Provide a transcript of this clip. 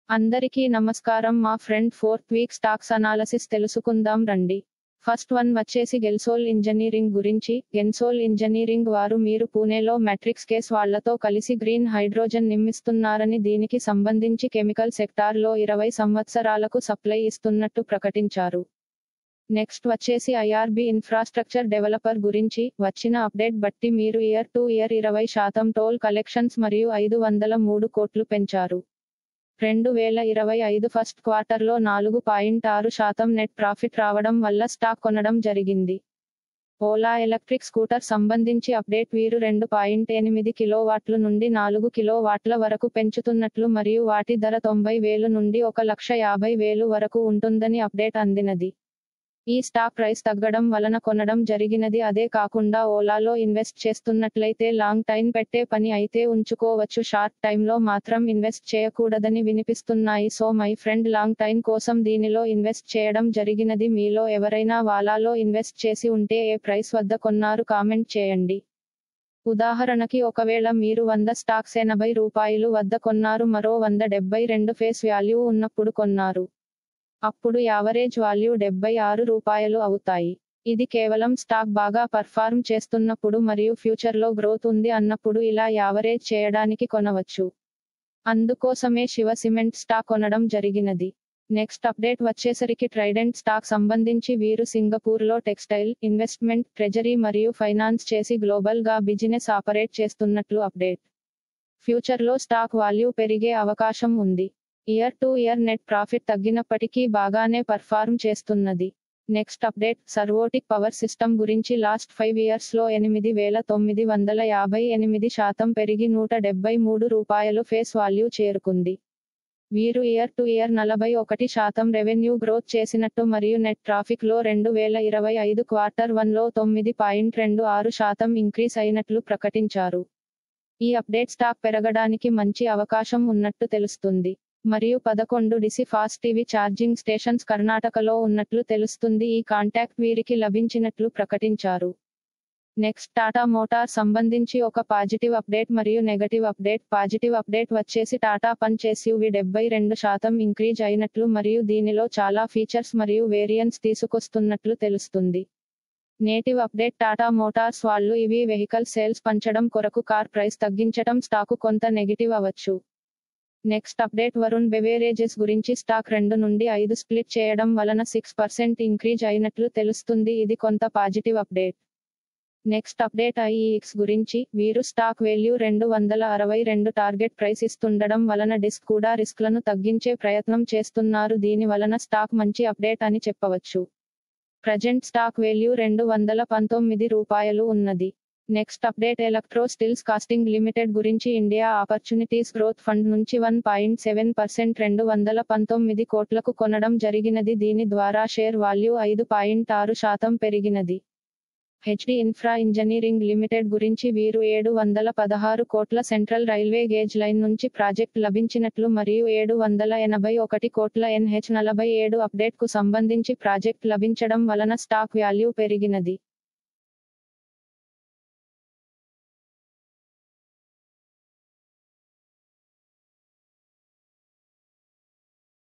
అందరికీ నమస్కారం. మా friend fourth week stocks analysis తెలుసుకుందాం రండి. ఫస్ట్ వన్ వచ్చేసి గెల్సోల్ ఇంజనీరింగ్ గురించి. గెల్సోల్ ఇంజనీరింగ్ వారు మీరు పూణేలో మ్యాట్రిక్స్ కేస్ వాళ్లతో కలిసి గ్రీన్ హైడ్రోజన్ నిర్మిస్తున్నారని, దీనికి సంబంధించి కెమికల్ సెక్టార్లో 20 సంవత్సరాలకు సప్లై ఇస్తున్నట్టు ప్రకటించారు. నెక్స్ట్ వచ్చేసి ఐఆర్బి ఇన్ఫ్రాస్ట్రక్చర్ డెవలపర్ గురించి. వచ్చిన అప్డేట్ బట్టి మీరు year to year 20% toll collections మరియు 503 కోట్లు పెంచారు. 2025 ఫస్ట్ క్వార్టర్లో 4.6% నెట్ ప్రాఫిట్ రావడం వల్ల స్టాక్ కొనడం జరిగింది. ఓలా ఎలక్ట్రిక్ స్కూటర్ సంబంధించి అప్డేట్. వీరు 2.8 కిలోవాట్ల నుండి 4 కిలోవాట్ల వరకు పెంచుతున్నట్లు మరియు వాటి ధర 90,000 నుండి 1,50,000 వరకు ఉంటుందని అప్డేట్ అందినది. ఈ స్టాక్ ప్రైస్ తగ్గడం వలన కొనడం జరిగినది. అదే కాకుండా ఓలాలో ఇన్వెస్ట్ చేస్తున్నట్లయితే లాంగ్ టైం పెట్టే పని అయితే ఉంచుకోవచ్చు, షార్ట్ టైంలో మాత్రం ఇన్వెస్ట్ చేయకూడదని వినిపిస్తున్నాయి. So my friend, long time కోసం దీనిలో ఇన్వెస్ట్ చేయడం జరిగినది. మీలో ఎవరైనా వాలాలో ఇన్వెస్ట్ చేసి ఉంటే ఏ ప్రైస్ వద్ద కొన్నారు కామెంట్ చేయండి. ఉదాహరణకి, ఒకవేళ మీరు 100 స్టాక్స్ 80 రూపాయలు వద్ద కొన్నారు, మరో 172 ఫేస్ వాల్యూ ఉన్నప్పుడు కొన్నారు, అప్పుడు యావరేజ్ వాల్యూ 76 రూపాయలు అవుతాయి. ఇది కేవలం స్టాక్ బాగా పర్ఫార్మ్ చేస్తున్నప్పుడు మరియు ఫ్యూచర్లో గ్రోత్ ఉంది అన్నప్పుడు ఇలా యావరేజ్ చేయడానికి కొనవచ్చు. అందుకోసమే శివ సిమెంట్ స్టాక్ కొనడం జరిగినది. నెక్స్ట్ అప్డేట్ వచ్చేసరికి ట్రైడెంట్ స్టాక్ సంబంధించి. వీరు సింగపూర్లో టెక్స్టైల్, ఇన్వెస్ట్మెంట్, ట్రెజరీ మరియు ఫైనాన్స్ చేసి గ్లోబల్ గా బిజినెస్ ఆపరేట్ చేస్తున్నట్లు అప్డేట్. ఫ్యూచర్లో స్టాక్ వాల్యూ పెరిగే అవకాశం ఉంది. Year to year net profit తగ్గినప్పటికీ బాగానే పర్ఫార్మ్ చేస్తున్నది. Next update Servotech power system గురించి. లాస్ట్ 5 ఇయర్స్లో 8,958% పెరిగి 173 రూపాయలు ఫేస్ వాల్యూ చేరుకుంది. వీరు year to year 41% revenue growth చేసినట్టు మరియు నెట్ ట్రాఫిక్ లో 2025 క్వార్టర్ 1లో 9.26% ఇంక్రీస్ అయినట్లు ప్రకటించారు. ఈ అప్డేట్ స్టాక్ పెరగడానికి మంచి అవకాశం ఉన్నట్టు తెలుస్తుంది. మరియు 11 DC fast TV charging stations కర్ణాటకలో ఉన్నట్లు తెలుస్తుంది. ఈ కాంటాక్ట్ వీరికి లభించినట్లు ప్రకటించారు. నెక్స్ట్ టాటా మోటార్ సంబంధించి ఒక పాజిటివ్ అప్డేట్ మరియు నెగటివ్ అప్డేట్. పాజిటివ్ అప్డేట్ వచ్చేసి టాటా పంచ్ ఎస్యూవీ 72% ఇంక్రీజ్ అయినట్లు మరియు దీనిలో చాలా ఫీచర్స్ మరియు వేరియంట్స్ తీసుకొస్తున్నట్లు తెలుస్తుంది. నెగటివ్ అప్డేట్, టాటా మోటార్స్ వాళ్ళు ఇవి వెహికల్ సేల్స్ పెంచడం కొరకు కార్ ప్రైస్ తగ్గించడం స్టాకు కొంత నెగటివ్ అవ్వచ్చు. నెక్స్ట్ అప్డేట్ వరుణ్ బెవేరేజెస్ గురించి. స్టాక్ 2 నుండి 5 స్ప్లిట్ చేయడం వలన 6% ఇంక్రీజ్ అయినట్లు తెలుస్తుంది. ఇది కొంత positive update. Next update IEX గురించి. వీరు స్టాక్ వాల్యూ 262 టార్గెట్ ప్రైస్ ఇస్తుండడం వలన డిస్క్ కూడా రిస్క్లను తగ్గించే ప్రయత్నం చేస్తున్నారు. దీని వలన స్టాక్ మంచి అప్డేట్ అని చెప్పవచ్చు. ప్రజెంట్ స్టాక్ వాల్యూ 219 రూపాయలు ఉన్నది. Next update electro steels casting limited గురించి. ఇండియా ఆపర్చునిటీస్ గ్రోత్ ఫండ్ నుంచి 1.7% 219 కోట్లకు కొనడం జరిగినది. దీని ద్వారా షేర్ వాల్యూ 5.6% పెరిగినది. హెచ్డి ఇన్ఫ్రా ఇంజనీరింగ్ లిమిటెడ్ గురించి. వీరు 716 కోట్ల సెంట్రల్ రైల్వే గేజ్ లైన్ నుంచి ప్రాజెక్ట్ లభించినట్లు మరియు 781 కోట్ల NH47 అప్డేట్ కు సంబంధించి ప్రాజెక్ట్ లభించడం వలన స్టాక్ వాల్యూ పెరిగినది.